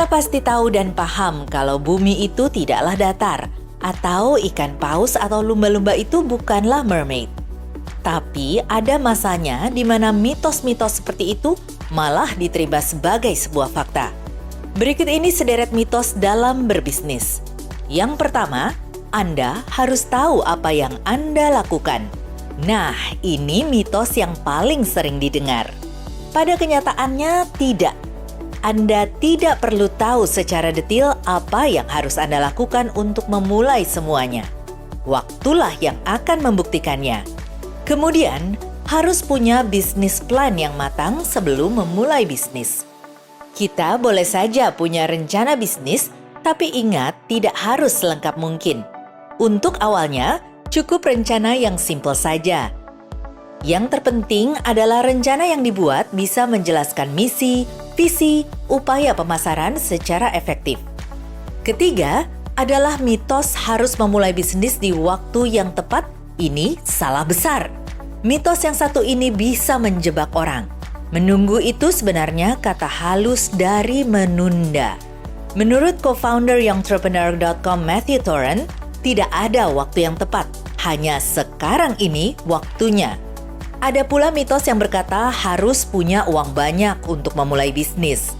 Kita pasti tahu dan paham kalau bumi itu tidaklah datar, atau ikan paus atau lumba-lumba itu bukanlah mermaid. Tapi ada masanya di mana mitos-mitos seperti itu malah diterima sebagai sebuah fakta. Berikut ini sederet mitos dalam berbisnis. Yang pertama, Anda harus tahu apa yang Anda lakukan. Nah, ini mitos yang paling sering didengar. Pada kenyataannya tidak. Anda tidak perlu tahu secara detail apa yang harus Anda lakukan untuk memulai semuanya. Waktulah yang akan membuktikannya. Kemudian, harus punya bisnis plan yang matang sebelum memulai bisnis. Kita boleh saja punya rencana bisnis, tapi ingat tidak harus selengkap mungkin. Untuk awalnya, cukup rencana yang simpel saja. Yang terpenting adalah rencana yang dibuat bisa menjelaskan misi, visi, upaya pemasaran secara efektif. Ketiga, adalah mitos harus memulai bisnis di waktu yang tepat. Ini salah besar. Mitos yang satu ini bisa menjebak orang. Menunggu itu sebenarnya kata halus dari menunda. Menurut co-founder Youngtrepreneur.com Matthew Thoren, tidak ada waktu yang tepat. Hanya sekarang ini waktunya. Ada pula mitos yang berkata harus punya uang banyak untuk memulai bisnis.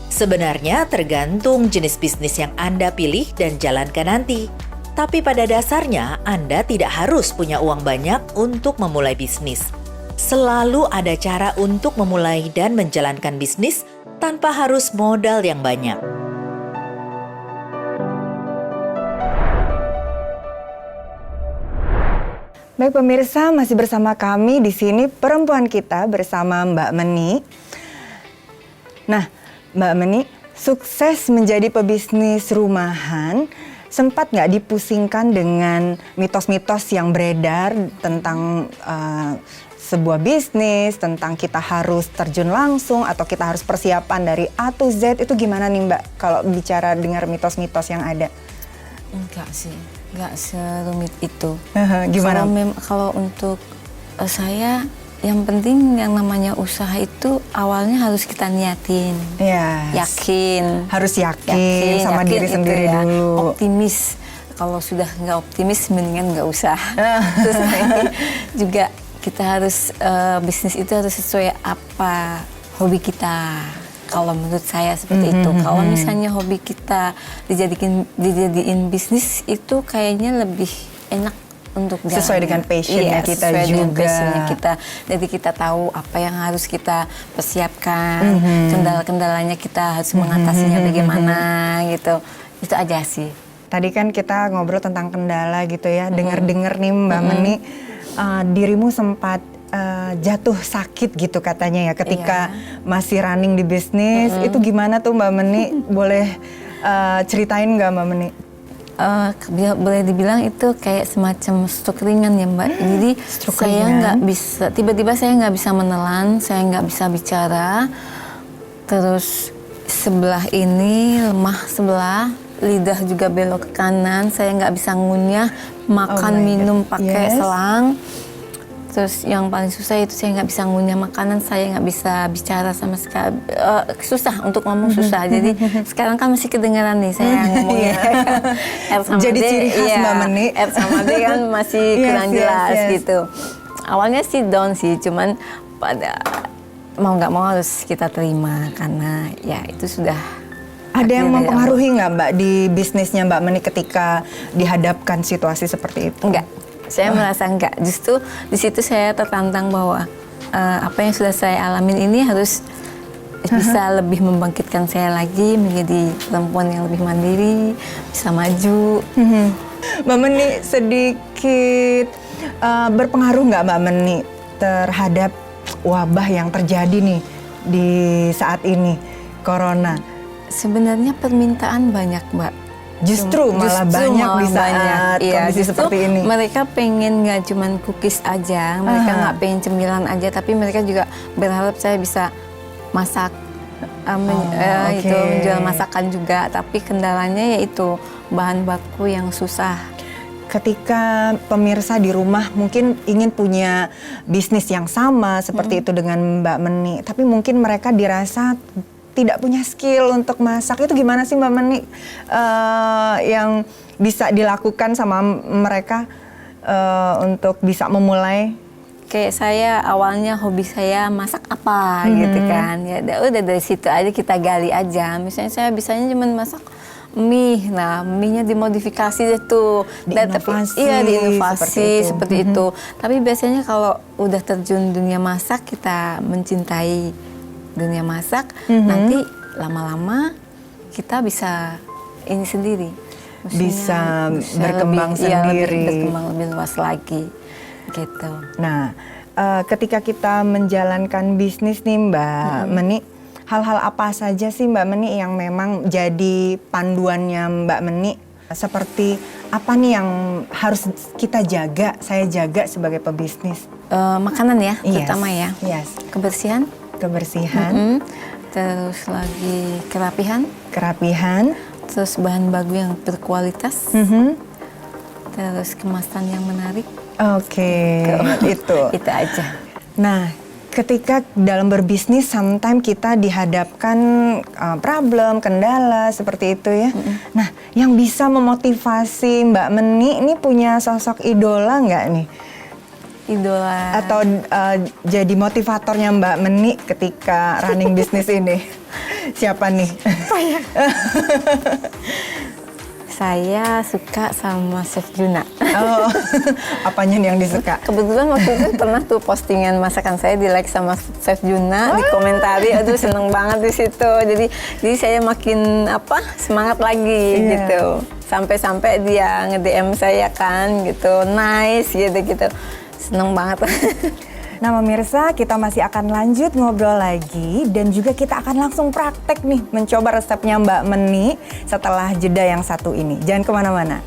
Sebenarnya tergantung jenis bisnis yang Anda pilih dan jalankan nanti. Tapi pada dasarnya Anda tidak harus punya uang banyak untuk memulai bisnis. Selalu ada cara untuk memulai dan menjalankan bisnis tanpa harus modal yang banyak. Baik pemirsa, masih bersama kami di sini Perempuan Kita bersama Mbak Meni. Nah, Mbak Meni, sukses menjadi pebisnis rumahan, sempat nggak dipusingkan dengan mitos-mitos yang beredar tentang sebuah bisnis, tentang kita harus terjun langsung atau kita harus persiapan dari A to Z, itu gimana nih Mbak kalau bicara dengar mitos-mitos yang ada? Enggak sih, enggak serumit itu. Gimana? Kalau untuk saya, yang penting yang namanya usaha itu awalnya harus kita niatin, yakin. Harus yakin sama diri sendiri ya. dulu. Optimis. Kalau sudah nggak optimis, mendingan nggak usah. Terus ini juga kita harus bisnis itu harus sesuai apa hobi kita. Kalau menurut saya seperti itu. Kalau misalnya hobi kita dijadiin bisnis itu kayaknya lebih enak untuk sesuai dengan passionnya kita sesuai juga. Dengan passionnya kita. Jadi kita tahu apa yang harus kita persiapkan, kendala-kendalanya kita harus mengatasinya bagaimana gitu. Itu aja sih. Tadi kan kita ngobrol tentang kendala gitu ya. Dengar-dengar nih Mbak Meni, dirimu sempat jatuh sakit gitu katanya ya ketika masih running di bisnis. Itu gimana tuh Mbak Meni? Boleh ceritain nggak Mbak Meni? Boleh dibilang itu kayak semacam stroke ringan ya Mbak. Jadi saya nggak bisa, tiba-tiba saya nggak bisa menelan, saya nggak bisa bicara. Terus sebelah ini lemah sebelah, lidah juga belok ke kanan, saya nggak bisa ngunyah, makan minum pakai selang. Terus yang paling susah itu saya nggak bisa ngunyah makanan, saya nggak bisa bicara sama sekali. Susah untuk ngomong susah. Jadi sekarang kan masih kedengaran nih saya ngomongnya. R sama jadi D, ciri khas Mbak Meni. R sama D kan masih kurang jelas gitu. Awalnya sih down sih, cuman pada mau nggak mau harus kita terima karena ya itu sudah. Ada yang mempengaruhi nggak Mbak di bisnisnya Mbak Meni ketika dihadapkan situasi seperti itu? Enggak. Saya merasa enggak, justru di situ saya tertantang bahwa apa yang sudah saya alamin ini harus bisa lebih membangkitkan saya lagi menjadi perempuan yang lebih mandiri, bisa maju. Mbak Meni sedikit berpengaruh nggak Mbak Meni terhadap wabah yang terjadi nih di saat ini, Corona? Sebenarnya permintaan banyak Mbak. Justru malah banyak di saat kondisi seperti ini. Mereka pengen nggak cuman cookies aja, mereka nggak pengen cemilan aja, tapi mereka juga berharap saya bisa masak, itu menjual masakan juga. Tapi kendalanya yaitu bahan baku yang susah. Ketika pemirsa di rumah mungkin ingin punya bisnis yang sama seperti itu dengan Mbak Meni, tapi mungkin mereka dirasa tidak punya skill untuk masak, itu gimana sih Mbak Meni yang bisa dilakukan sama mereka untuk bisa memulai? Kayak saya awalnya hobi saya masak apa gitu kan. Ya udah dari situ aja kita gali aja. Misalnya saya bisanya cuma masak mie. Nah, mie-nya dimodifikasi deh tuh. Diinovasi, Iya, diinovasi seperti itu. seperti itu. Tapi biasanya kalau udah terjun dunia masak, kita mencintai dunia masak, nanti lama-lama kita bisa ini sendiri. Maksudnya Bisa berkembang lebih, iya, sendiri. berkembang lebih luas lagi gitu. Nah, ketika kita menjalankan bisnis nih Mbak Meni, hal-hal apa saja sih Mbak Meni yang memang jadi panduannya Mbak Meni? Seperti apa nih yang harus kita jaga, saya jaga sebagai pebisnis? Makanan ya, Yes. terutama ya. Yes. Kebersihan, Kebersihan, terus lagi kerapihan, terus bahan baku yang berkualitas, mhm. terus kemasan yang menarik. Oke, itu. Itu aja. Nah, ketika dalam berbisnis, sometimes kita dihadapkan problem, kendala seperti itu ya. Nah, yang bisa memotivasi Mbak Meni ini punya sosok idola nggak nih? Idola. Atau jadi motivatornya Mbak Meni ketika running bisnis ini? Siapa nih? Saya suka sama Chef Juna. Oh, apanya nih yang disuka? Kebetulan waktu itu pernah tuh postingan masakan saya di like sama Chef Juna, dikomentari, aduh seneng banget di situ. Jadi saya makin semangat lagi Iya. gitu. Sampai-sampai dia nge-DM saya kan gitu, nice gitu. Seneng banget. Nah pemirsa, kita masih akan lanjut ngobrol lagi dan juga kita akan langsung praktek nih mencoba resepnya Mbak Meni setelah jeda yang satu ini. Jangan kemana-mana.